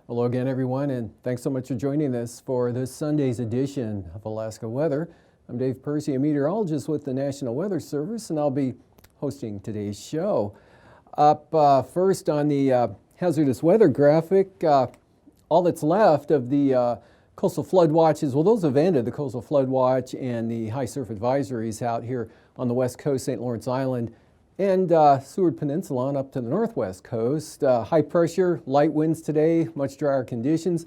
Hello again, everyone, and thanks so much for joining us for this Sunday's edition of Alaska Weather. I'm Dave Percy, a meteorologist with the National Weather Service, and I'll be hosting today's show. Up first on the hazardous weather graphic, all that's left of the coastal flood watches, well, those have ended, the coastal flood watch and the high surf advisories out here on the west coast, St. Lawrence Island, and Seward Peninsula on up to the northwest coast. High pressure, light winds today, much drier conditions,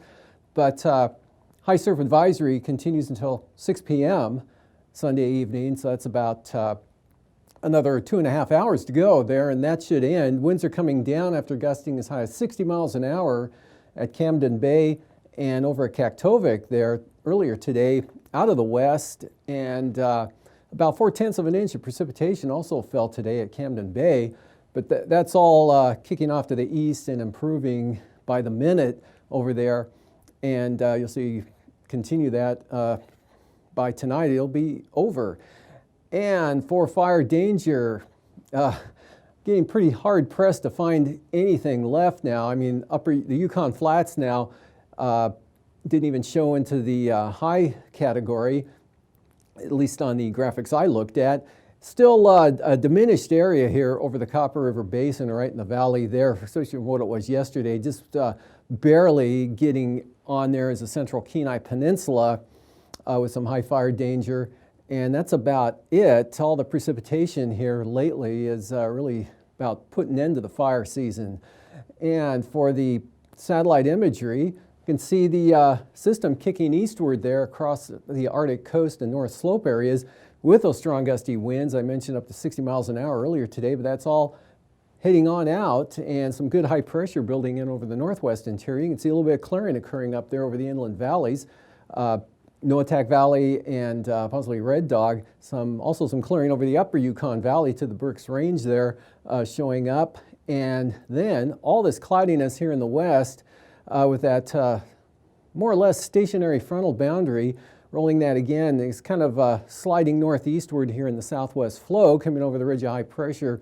but high surf advisory continues until 6 p.m. Sunday evening, so that's about another 2.5 hours to go there, and that should end. Winds are coming down after gusting as high as 60 miles an hour at Camden Bay and over at Kaktovik there earlier today out of the west, and about 0.4 of an inch of precipitation also fell today at Camden Bay, but that's all kicking off to the east and improving by the minute over there, and you'll see continue that by tonight. It'll be over. And for fire danger, getting pretty hard pressed to find anything left now. I mean, the Yukon Flats now didn't even show into the high category, at least on the graphics I looked at. Still a diminished area here over the Copper River Basin, right in the valley there, especially from what it was yesterday, just barely getting on there as the central Kenai Peninsula with some high fire danger. And that's about it. All the precipitation here lately is really about putting an end to the fire season. And for the satellite imagery, you can see the system kicking eastward there across the Arctic coast and North Slope areas with those strong gusty winds. I mentioned up to 60 miles an hour earlier today, but that's all heading on out, and some good high pressure building in over the northwest interior. You can see a little bit of clearing occurring up there over the inland valleys. Noatak Valley and possibly Red Dog. Also some clearing over the upper Yukon Valley to the Berks Range there showing up. And then all this cloudiness here in the west with that more or less stationary frontal boundary, rolling that again. It's kind of sliding northeastward here in the southwest flow, coming over the ridge of high pressure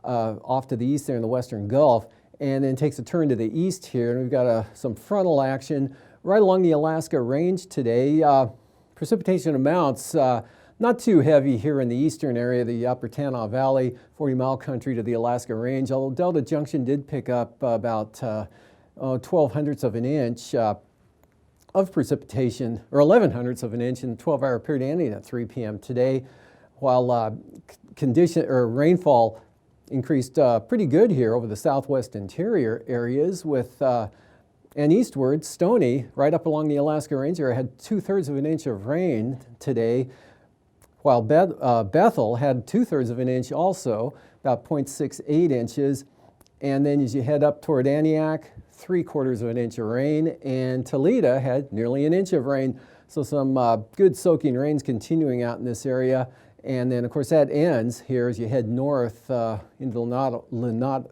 off to the east there in the western Gulf, and then takes a turn to the east here. And we've got some frontal action right along the Alaska Range today. Precipitation amounts not too heavy here in the eastern area, the upper Tanana Valley, 40-mile country to the Alaska Range, although Delta Junction did pick up about 0.12 of an inch of precipitation, or 0.11 of an inch in the 12-hour period ending at 3 p.m. today, while rainfall increased pretty good here over the southwest interior areas with and eastward. Stony, right up along the Alaska Range area, had 2/3 of an inch of rain today, while Bethel had 2/3 of an inch also, about 0.68 inches. And then as you head up toward Aniak, 3/4 of an inch of rain, and Toledo had nearly an inch of rain. So some good soaking rains continuing out in this area. And then, of course, that ends here as you head north into the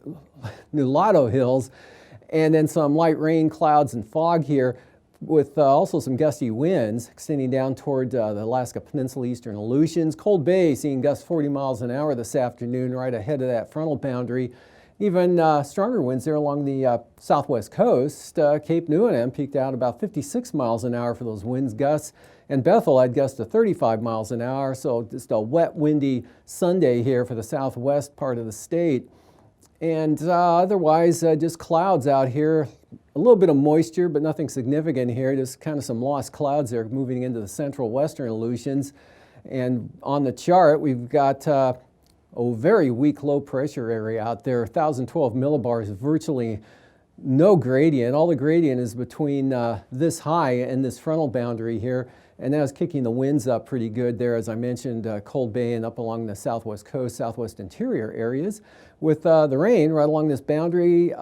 Nulato Hills. And then some light rain, clouds, and fog here with also some gusty winds extending down toward the Alaska Peninsula, eastern Aleutians. Cold Bay seeing gusts 40 miles an hour this afternoon right ahead of that frontal boundary. Even stronger winds there along the southwest coast. Cape Newinam peaked out about 56 miles an hour for those winds gusts. And Bethel had gusts to 35 miles an hour. So just a wet, windy Sunday here for the southwest part of the state. And otherwise, just clouds out here. A little bit of moisture, but nothing significant here. Just kind of some lost clouds there moving into the central western Aleutians. And on the chart, we've got a very weak low pressure area out there, 1,012 millibars, virtually no gradient. All the gradient is between this high and this frontal boundary here. and that was kicking the winds up pretty good there, as I mentioned, Cold Bay and up along the southwest coast, southwest interior areas, with the rain right along this boundary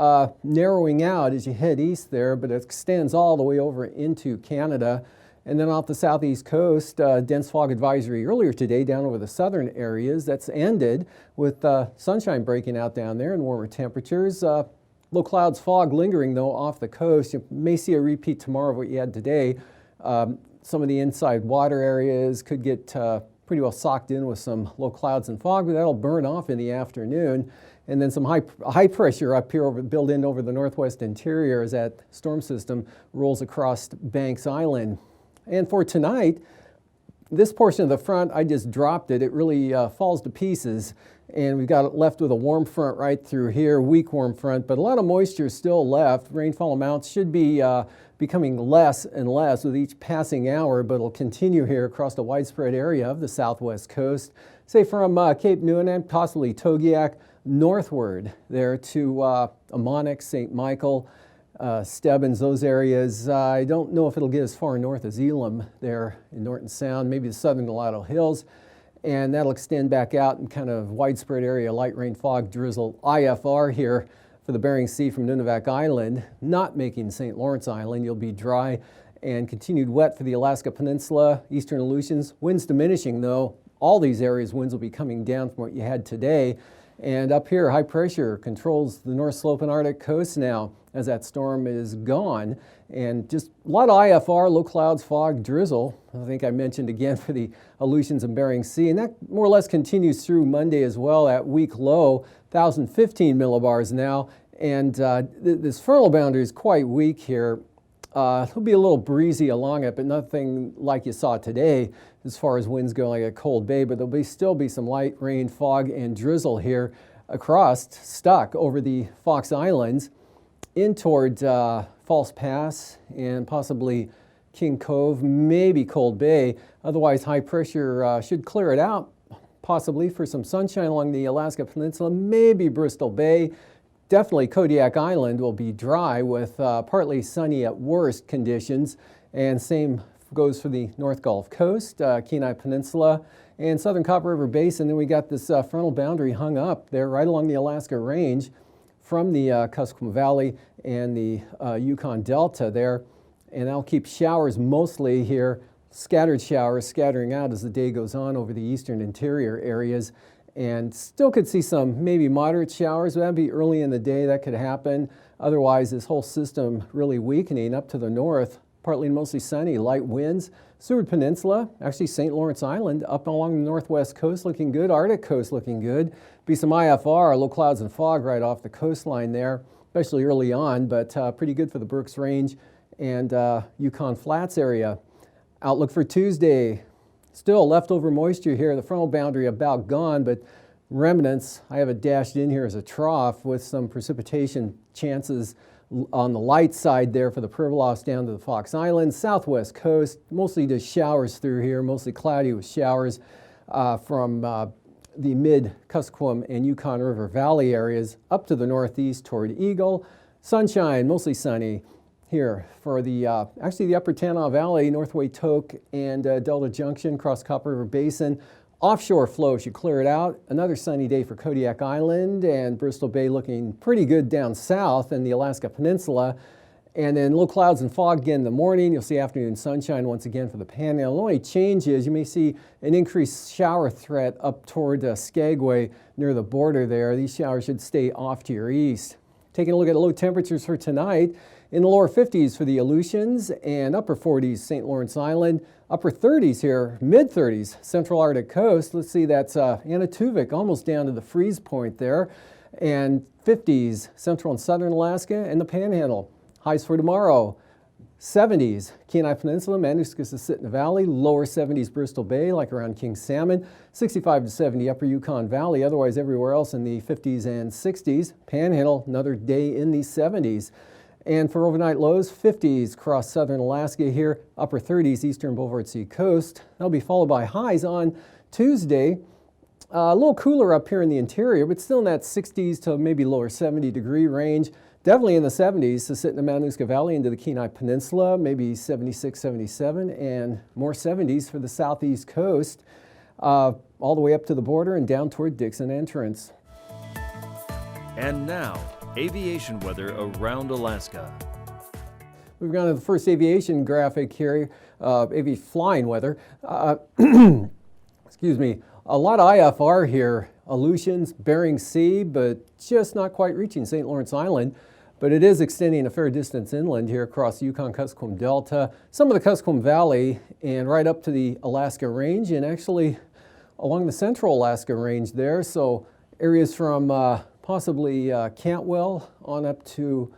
narrowing out as you head east there, but it extends all the way over into Canada. And then off the southeast coast, dense fog advisory earlier today down over the southern areas. That's ended with sunshine breaking out down there and warmer temperatures. Low clouds, fog lingering though off the coast. You may see a repeat tomorrow of what you had today. Some of the inside water areas could get pretty well socked in with some low clouds and fog, but that'll burn off in the afternoon. And then some high pressure up here built in over the northwest interior as that storm system rolls across Banks Island. And for tonight, this portion of the front, I just dropped it. It really falls to pieces. And we've got it left with a warm front right through here, weak warm front, but a lot of moisture still left. Rainfall amounts should be becoming less and less with each passing hour, but it'll continue here across the widespread area of the southwest coast. Say from Cape Noonan, possibly Togiak, northward there to Amonix, St. Michael, Stebbins, those areas. I don't know if it'll get as far north as Elam there in Norton Sound, maybe the southern Nulato Hills, and that'll extend back out in kind of widespread area, light rain, fog, drizzle, IFR here for the Bering Sea from Nunivak Island, not making St. Lawrence Island. You'll be dry and continued wet for the Alaska Peninsula, eastern Aleutians. Winds diminishing though. All these areas, winds will be coming down from what you had today. And up here, high pressure controls the North Slope and Arctic coast now as that storm is gone. And just a lot of IFR, low clouds, fog, drizzle. I think I mentioned again for the Aleutians and Bering Sea. And that more or less continues through Monday as well at week low, 1,015 millibars now. And this frontal boundary is quite weak here. It'll be a little breezy along it, but nothing like you saw today as far as winds go like at Cold Bay, but there'll still be some light rain, fog, and drizzle here across, stuck over the Fox Islands in toward False Pass and possibly King Cove, maybe Cold Bay. Otherwise, high pressure should clear it out, possibly for some sunshine along the Alaska Peninsula, maybe Bristol Bay. Definitely Kodiak Island will be dry with partly sunny at worst conditions, and same goes for the North Gulf Coast, Kenai Peninsula, and southern Copper River Basin. Then we got this frontal boundary hung up there right along the Alaska Range from the Kuskokwim Valley and the Yukon Delta there, and that'll keep showers mostly here, scattered showers scattering out as the day goes on over the eastern interior areas. And still could see some maybe moderate showers, but that'd be early in the day that could happen. Otherwise, this whole system really weakening up to the north, partly and mostly sunny, light winds. Seward Peninsula, actually St. Lawrence Island, up along the northwest coast looking good, Arctic coast looking good. Be some IFR, low clouds and fog right off the coastline there, especially early on, but pretty good for the Brooks Range and Yukon Flats area. Outlook for Tuesday. Still leftover moisture here. The frontal boundary about gone, but remnants, I have it dashed in here as a trough with some precipitation chances on the light side there for the Pribilofs down to the Fox Islands, southwest coast, mostly just showers through here, mostly cloudy with showers from the mid-Kuskokwim and Yukon River Valley areas up to the northeast toward Eagle. Sunshine, mostly sunny here for the actually the Upper Tanana Valley, North Waitok and Delta Junction, across Copper River Basin. Offshore flow should clear it out. Another sunny day for Kodiak Island and Bristol Bay looking pretty good down south in the Alaska Peninsula. And then low clouds and fog again in the morning. You'll see afternoon sunshine once again for the Panhandle. The only change is you may see an increased shower threat up toward Skagway near the border there. These showers should stay off to your east. Taking a look at low temperatures for tonight. In the lower 50s for the Aleutians and upper 40s St. Lawrence Island. Upper 30s here, mid 30s Central Arctic coast. Let's see, that's Anatuvik, almost down to the freeze point there. And 50s Central and Southern Alaska and the Panhandle. Highs for tomorrow, 70s Kenai Peninsula, Manauskas Valley. Lower 70s Bristol Bay, like around King Salmon. 65 to 70 Upper Yukon Valley. Otherwise everywhere else in the 50s and 60s. Panhandle, another day in the 70s. And for overnight lows, 50s across southern Alaska here, upper 30s eastern Beaufort Sea coast. That'll be followed by highs on Tuesday. A little cooler up here in the interior, but still in that 60s to maybe lower 70 degree range. Definitely in the 70s to sit in the Matanuska Valley into the Kenai Peninsula, maybe 76, 77, and more 70s for the southeast coast, all the way up to the border and down toward Dixon Entrance. And now, aviation weather around Alaska. We've gone to the first aviation graphic here, flying weather. Excuse me, a lot of IFR here, Aleutians, Bering Sea, but just not quite reaching St. Lawrence Island. But it is extending a fair distance inland here across the Yukon-Kuskokwim Delta, some of the Kuskokwim Valley, and right up to the Alaska Range, and actually along the central Alaska Range there. So areas from possibly Cantwell on up to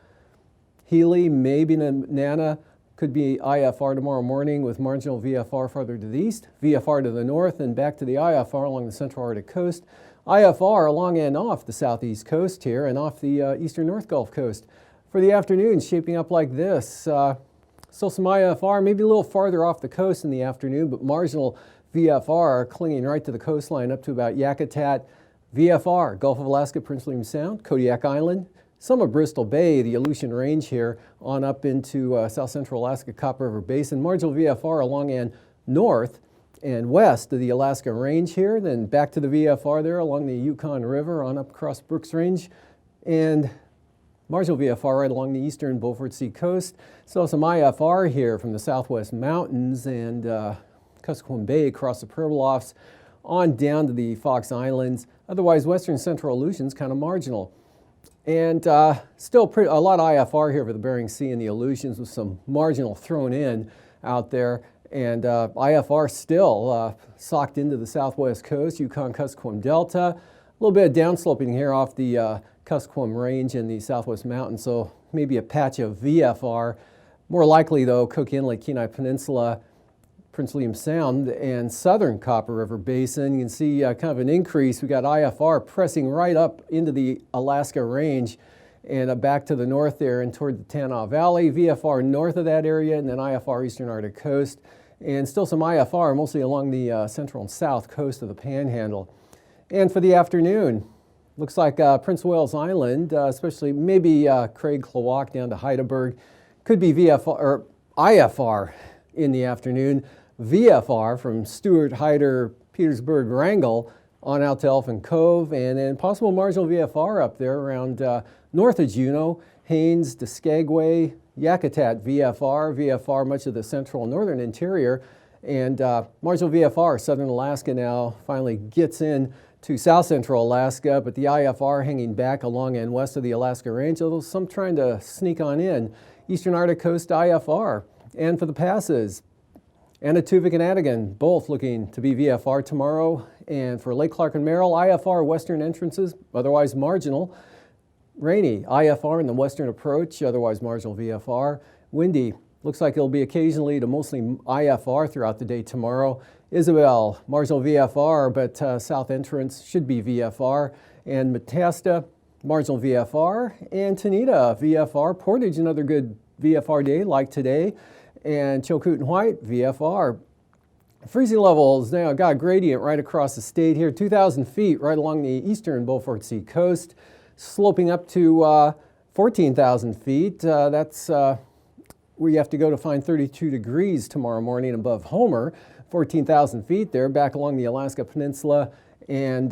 Healy, maybe Nana, could be IFR tomorrow morning with marginal VFR farther to the east, VFR to the north, and back to the IFR along the central Arctic coast. IFR along and off the southeast coast here and off the eastern North Gulf Coast. For the afternoon, shaping up like this. Still some IFR, maybe a little farther off the coast in the afternoon, but marginal VFR clinging right to the coastline up to about Yakutat. VFR, Gulf of Alaska, Prince William Sound, Kodiak Island, some of Bristol Bay, the Aleutian Range here, on up into south central Alaska, Copper River Basin. Marginal VFR along and north and west of the Alaska Range here, then back to the VFR there along the Yukon River on up across Brooks Range, and marginal VFR right along the eastern Beaufort Sea coast. So some IFR here from the southwest mountains and Kuskokwim Bay across the Pribilofs on down to the Fox Islands. Otherwise, western central Aleutians kind of marginal. And still a lot of IFR here for the Bering Sea and the Aleutians with some marginal thrown in out there. And IFR still socked into the southwest coast, Yukon-Kuskokwim Delta. A little bit of downsloping here off the Kuskokwim Range and the southwest mountains, so maybe a patch of VFR. More likely, though, Cook Inlet, Kenai Peninsula, Prince William Sound, and southern Copper River Basin. You can see kind of an increase. We got IFR pressing right up into the Alaska Range and back to the north there and toward the Tanana Valley. VFR north of that area, and then IFR eastern Arctic coast. And still some IFR, mostly along the central and south coast of the Panhandle. And for the afternoon, looks like Prince of Wales Island, especially maybe Craig Klawak down to Heidelberg, could be VFR or IFR in the afternoon. VFR from Stewart, Hyder, Petersburg, Wrangell on out to Elfin Cove, and then possible marginal VFR up there around north of Juneau, Haines to Skagway, Yakutat VFR, much of the central and northern interior, and marginal VFR, southern Alaska now finally gets in to south central Alaska, but the IFR hanging back along and west of the Alaska Range, although some trying to sneak on in. Eastern Arctic coast IFR. And for the passes, Anaktuvik and Adigan, both looking to be VFR tomorrow. And for Lake Clark and Merrill, IFR western entrances, otherwise marginal. Rainy, IFR in the western approach, otherwise marginal VFR. Windy, looks like it'll be occasionally to mostly IFR throughout the day tomorrow. Isabel, marginal VFR, but south entrance should be VFR. And Matasta, marginal VFR. And Tanita, VFR. Portage, another good VFR day like today. And Chilkoot and White, VFR. Freezing levels now got a gradient right across the state here, 2,000 feet right along the eastern Beaufort Sea coast, sloping up to 14,000 feet. That's where you have to go to find 32 degrees tomorrow morning above Homer, 14,000 feet there, back along the Alaska Peninsula, and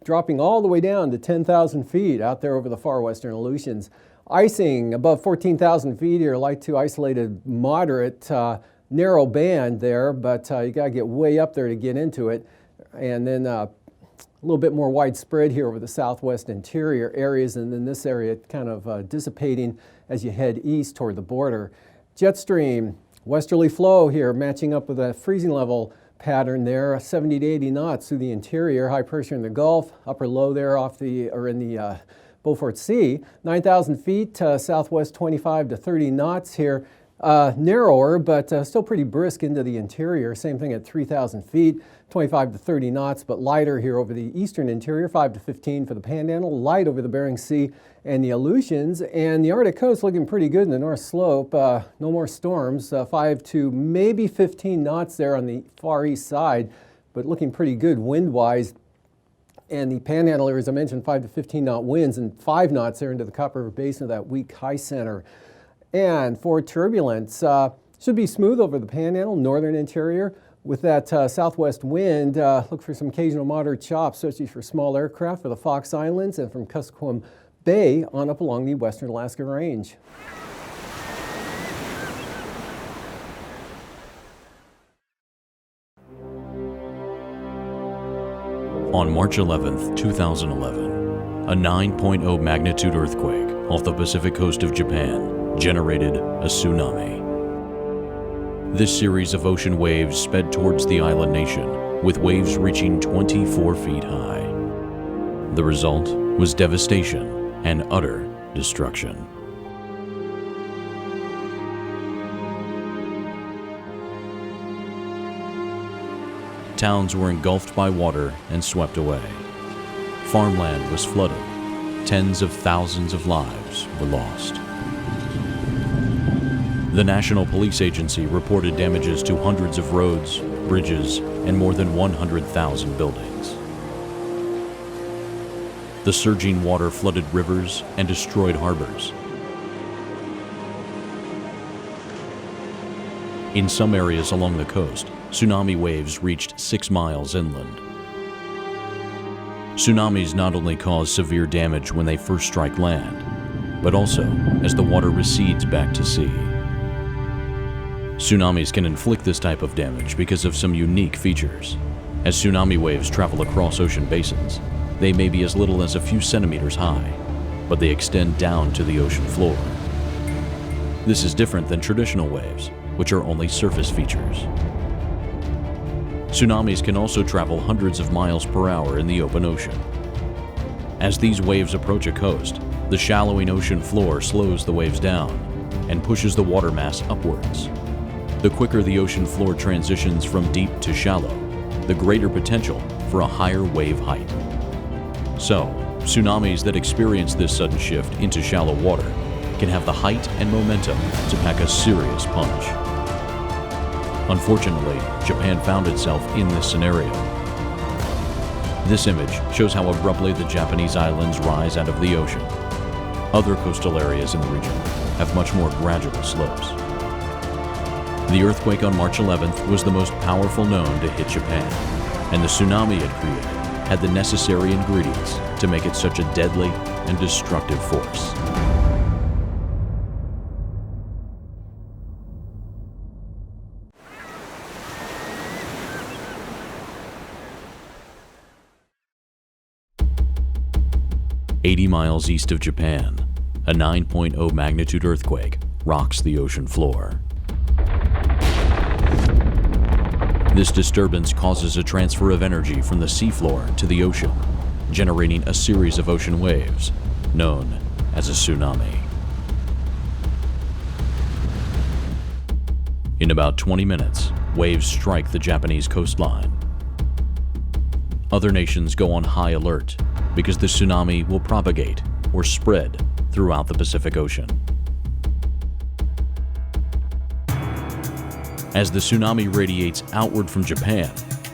dropping all the way down to 10,000 feet out there over the far western Aleutians. Icing above 14,000 feet here, light to isolated moderate, narrow band there, but you got to get way up there to get into it. And then a little bit more widespread here over the southwest interior areas, and then this area kind of dissipating as you head east toward the border. Jet stream, westerly flow here, matching up with a freezing level pattern there, 70 to 80 knots through the interior, high pressure in the Gulf, upper low there off the, or in the Beaufort Sea, 9,000 feet, southwest 25 to 30 knots here. Narrower, but still pretty brisk into the interior. Same thing at 3,000 feet, 25 to 30 knots, but lighter here over the eastern interior, 5 to 15 for the Panhandle, light over the Bering Sea and the Aleutians. And the Arctic coast looking pretty good in the North Slope. No more storms, 5 to maybe 15 knots there on the far east side, but looking pretty good wind-wise. And the panhandle area, as I mentioned, 5 to 15 knot winds and 5 knots there into the Copper River Basin of that weak high center. And for turbulence, should be smooth over the panhandle, northern interior. With that southwest wind, look for some occasional moderate chops, especially for small aircraft for the Fox Islands and from Kuskokwim Bay on up along the western Alaska Range. On March 11, 2011, a 9.0 magnitude earthquake off the Pacific coast of Japan generated a tsunami. This series of ocean waves sped towards the island nation, with waves reaching 24 feet high. The result was devastation and utter destruction. Towns were engulfed by water and swept away. Farmland was flooded. Tens of thousands of lives were lost. The National Police Agency reported damages to hundreds of roads, bridges, and more than 100,000 buildings. The surging water flooded rivers and destroyed harbors. In some areas along the coast, tsunami waves reached 6 miles inland. Tsunamis not only cause severe damage when they first strike land, but also as the water recedes back to sea. Tsunamis can inflict this type of damage because of some unique features. As tsunami waves travel across ocean basins, they may be as little as a few centimeters high, but they extend down to the ocean floor. This is different than traditional waves, which are only surface features. Tsunamis can also travel hundreds of miles per hour in the open ocean. As these waves approach a coast, the shallowing ocean floor slows the waves down and pushes the water mass upwards. The quicker the ocean floor transitions from deep to shallow, the greater potential for a higher wave height. So, tsunamis that experience this sudden shift into shallow water can have the height and momentum to pack a serious punch. Unfortunately, Japan found itself in this scenario. This image shows how abruptly the Japanese islands rise out of the ocean. Other coastal areas in the region have much more gradual slopes. The earthquake on March 11th was the most powerful known to hit Japan, and the tsunami it created had the necessary ingredients to make it such a deadly and destructive force. "80 miles east of Japan, a 9.0 magnitude earthquake rocks the ocean floor. This disturbance causes a transfer of energy from the seafloor to the ocean, generating a series of ocean waves, known as a tsunami. In about 20 minutes, waves strike the Japanese coastline. Other nations go on high alert because the tsunami will propagate or spread throughout the Pacific Ocean. As the tsunami radiates outward from Japan,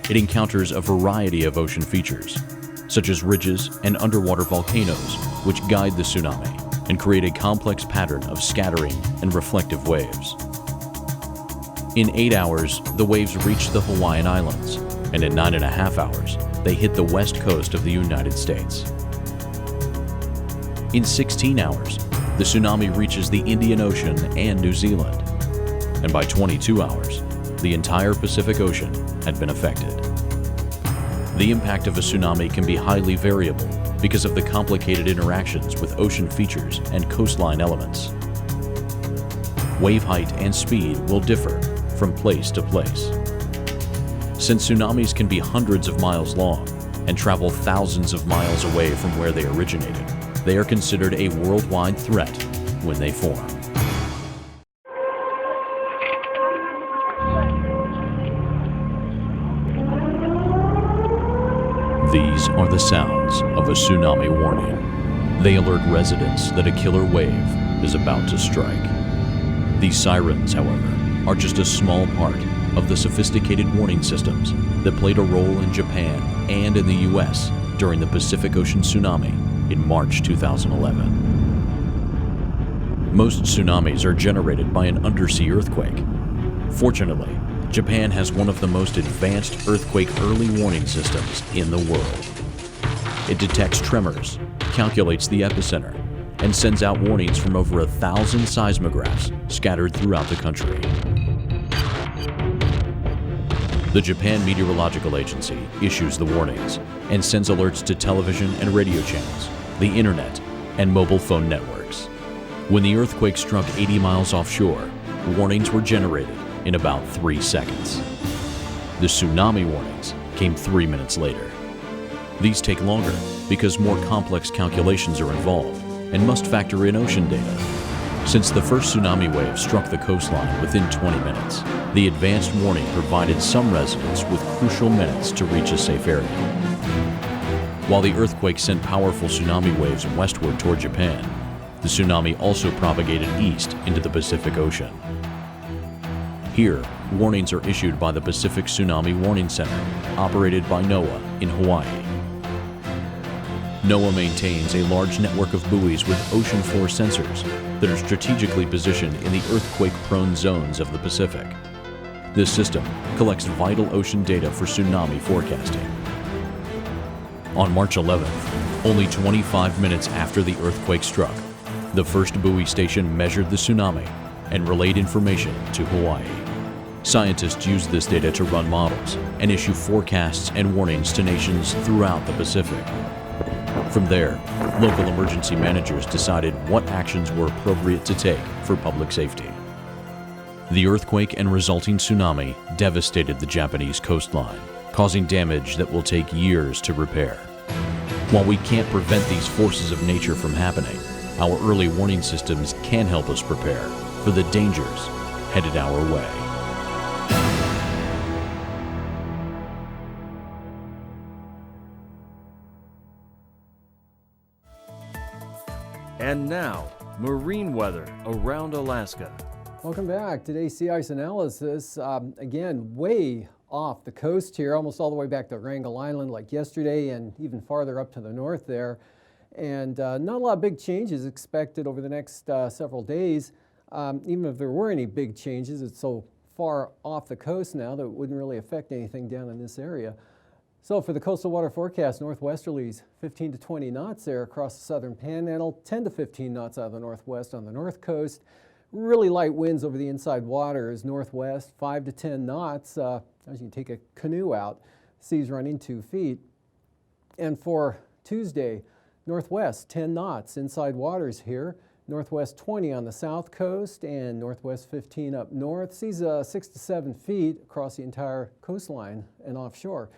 it encounters a variety of ocean features, such as ridges and underwater volcanoes, which guide the tsunami and create a complex pattern of scattering and reflective waves. In 8 hours, the waves reach the Hawaiian Islands, and in 9.5 hours, they hit the west coast of the United States. In 16 hours, the tsunami reaches the Indian Ocean and New Zealand, and by 22 hours, the entire Pacific Ocean had been affected. The impact of a tsunami can be highly variable because of the complicated interactions with ocean features and coastline elements. Wave height and speed will differ from place to place. Since tsunamis can be hundreds of miles long and travel thousands of miles away from where they originated, they are considered a worldwide threat when they form. These are the sounds of a tsunami warning. They alert residents that a killer wave is about to strike. These sirens, however, are just a small part of the sophisticated warning systems that played a role in Japan and in the US during the Pacific Ocean tsunami in March 2011. Most tsunamis are generated by an undersea earthquake. Fortunately, Japan has one of the most advanced earthquake early warning systems in the world. It detects tremors, calculates the epicenter, and sends out warnings from over 1,000 seismographs scattered throughout the country. The Japan Meteorological Agency issues the warnings and sends alerts to television and radio channels, the internet, and mobile phone networks. When the earthquake struck 80 miles offshore, warnings were generated in about 3 seconds. The tsunami warnings came 3 minutes later. These take longer because more complex calculations are involved and must factor in ocean data. Since the first tsunami wave struck the coastline within 20 minutes, the advanced warning provided some residents with crucial minutes to reach a safe area. While the earthquake sent powerful tsunami waves westward toward Japan, the tsunami also propagated east into the Pacific Ocean. Here, warnings are issued by the Pacific Tsunami Warning Center, operated by NOAA in Hawaii. NOAA maintains a large network of buoys with ocean floor sensors that are strategically positioned in the earthquake-prone zones of the Pacific. This system collects vital ocean data for tsunami forecasting. On March 11th, only 25 minutes after the earthquake struck, the first buoy station measured the tsunami and relayed information to Hawaii. Scientists used this data to run models and issue forecasts and warnings to nations throughout the Pacific. From there, local emergency managers decided what actions were appropriate to take for public safety. The earthquake and resulting tsunami devastated the Japanese coastline, causing damage that will take years to repair. While we can't prevent these forces of nature from happening, our early warning systems can help us prepare for the dangers headed our way. And now, marine weather around Alaska. Welcome back. Today's sea ice analysis, again, way off the coast here, almost all the way back to Wrangel Island like yesterday and even farther up to the north there. And not a lot of big changes expected over the next several days. Even if there were any big changes, it's so far off the coast now that it wouldn't really affect anything down in this area. So for the coastal water forecast, northwesterlies 15 to 20 knots there across the southern panhandle, 10 to 15 knots out of the northwest on the north coast. Really light winds over the inside waters, northwest 5 to 10 knots as you can take a canoe out, seas running 2 feet. And for Tuesday, northwest 10 knots inside waters here, northwest 20 on the south coast and northwest 15 up north, seas 6 to 7 feet across the entire coastline and offshore.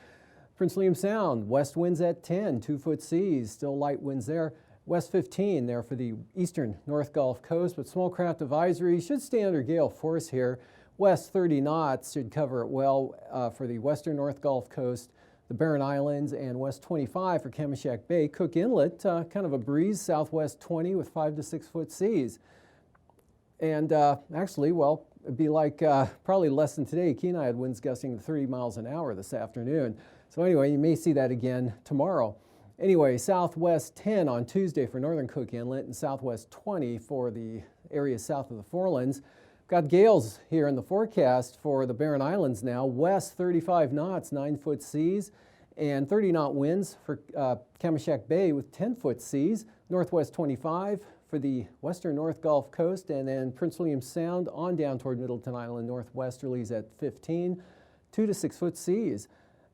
Prince William Sound, west winds at 10, 2-foot seas, still light winds there. West 15 there for the eastern North Gulf Coast, but small craft advisory should stay under gale force here. West 30 knots should cover it well for the western North Gulf Coast, the Barren Islands, and west 25 for Kamishak Bay. Cook Inlet, kind of a breeze, southwest 20 with 5 to 6 foot seas. And actually, well, it'd be like probably less than today. Kenai had winds gusting 30 miles an hour this afternoon. So anyway, you may see that again tomorrow. Anyway, southwest 10 on Tuesday for northern Cook Inlet and southwest 20 for the area south of the Forelands. Got gales here in the forecast for the Barren Islands now. West 35 knots, 9-foot seas, and 30-knot winds for Kamishak Bay with 10-foot seas. Northwest 25 for the western North Gulf Coast, and then Prince William Sound on down toward Middleton Island, northwesterlies at 15, 2 to 6 foot seas.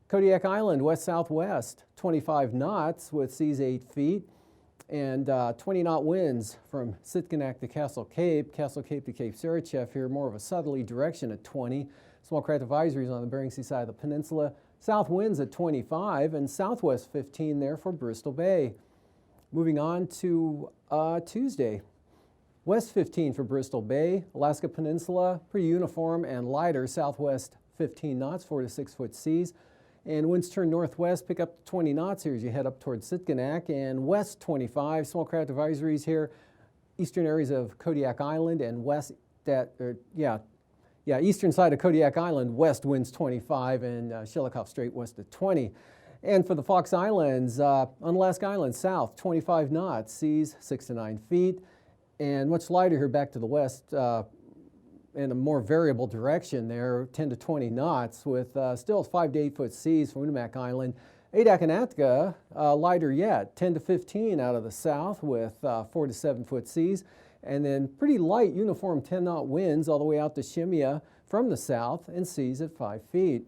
Kodiak Island, west-southwest, 25 knots with seas 8 feet, and 20-knot winds from Sitkinak to Castle Cape to Cape Sarachev here, more of a southerly direction at 20. Small craft advisories on the Bering Sea side of the peninsula. South winds at 25 and southwest 15 there for Bristol Bay. Moving on to Tuesday. West 15 for Bristol Bay, Alaska Peninsula, pretty uniform and lighter, southwest 15 knots, 4 to 6 foot seas. And winds turn northwest, pick up 20 knots here as you head up towards Sitkinak, and west 25. Small craft advisories here, eastern areas of Kodiak Island and west, eastern side of Kodiak Island, west winds 25 and Shelikof Strait west at 20. And for the Fox Islands, on Alaska Island south, 25 knots, seas 6 to 9 feet. And much lighter here back to the west in a more variable direction there, 10 to 20 knots with still 5 to 8 foot seas for Unimak Island. AKwx, lighter yet, 10 to 15 out of the south with 4 to 7 foot seas. And then pretty light uniform 10 knot winds all the way out to Shemya from the south and seas at 5 feet.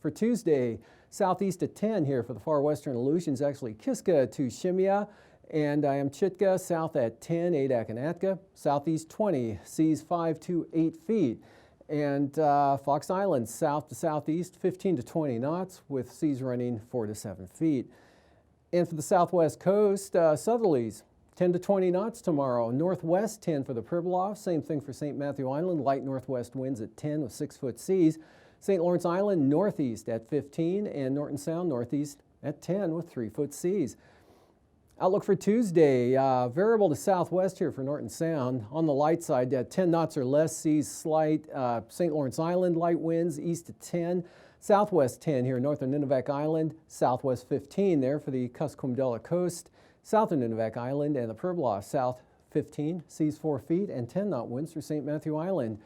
For Tuesday, southeast at 10 here for the far western Aleutians, actually Kiska to Shemya, and Chitka south at 10, AKwx, southeast 20, seas 5 to 8 feet. And Fox Island south to southeast, 15 to 20 knots with seas running 4 to 7 feet. And for the southwest coast, southerlies, 10 to 20 knots tomorrow. Northwest 10 for the Pribilof. Same thing for St. Matthew Island. Light northwest winds at 10 with 6 foot seas. St. Lawrence Island northeast at 15 and Norton Sound northeast at 10 with 3 foot seas. Outlook for Tuesday, variable to southwest here for Norton Sound. On the light side, 10 knots or less, seas slight. St. Lawrence Island, light winds, east at 10. Southwest 10 here, northern Nunivak Island. Southwest 15 there for the Kuskumdela coast. Southern Nunivak Island and the Pribilof, south 15, seas 4 feet, and 10 knot winds for St. Matthew Island.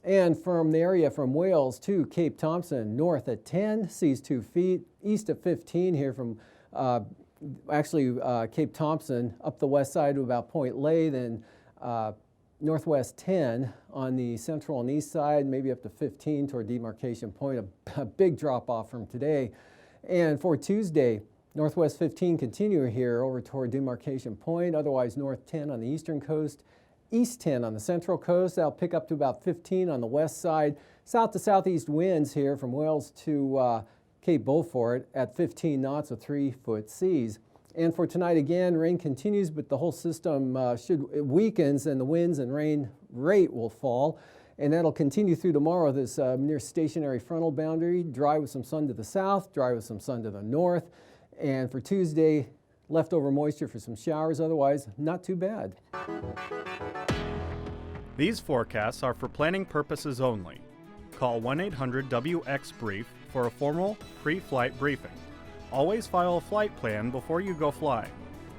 And from the area from Wales to Cape Thompson, north at 10, seas 2 feet, east at 15 here from Cape Thompson, up the west side to about Point Lay, then northwest 10 on the central and east side, maybe up to 15 toward demarcation point, a big drop off from today. And for Tuesday, northwest 15 continue here over toward demarcation point, otherwise north 10 on the eastern coast, east 10 on the central coast. That'll pick up to about 15 on the west side. South to southeast winds here from Wales to Cape Beaufort at 15 knots with 3 foot seas. And for tonight again, rain continues, but the whole system it weakens and the winds and rain rate will fall. And that'll continue through tomorrow, this near stationary frontal boundary, dry with some sun to the south, dry with some sun to the north. And for Tuesday, leftover moisture for some showers, otherwise not too bad. These forecasts are for planning purposes only. Call 1-800-WX-BRIEF for a formal pre-flight briefing. Always file a flight plan before you go flying.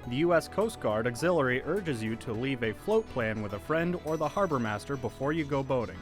The U.S. Coast Guard Auxiliary urges you to leave a float plan with a friend or the harbor master before you go boating.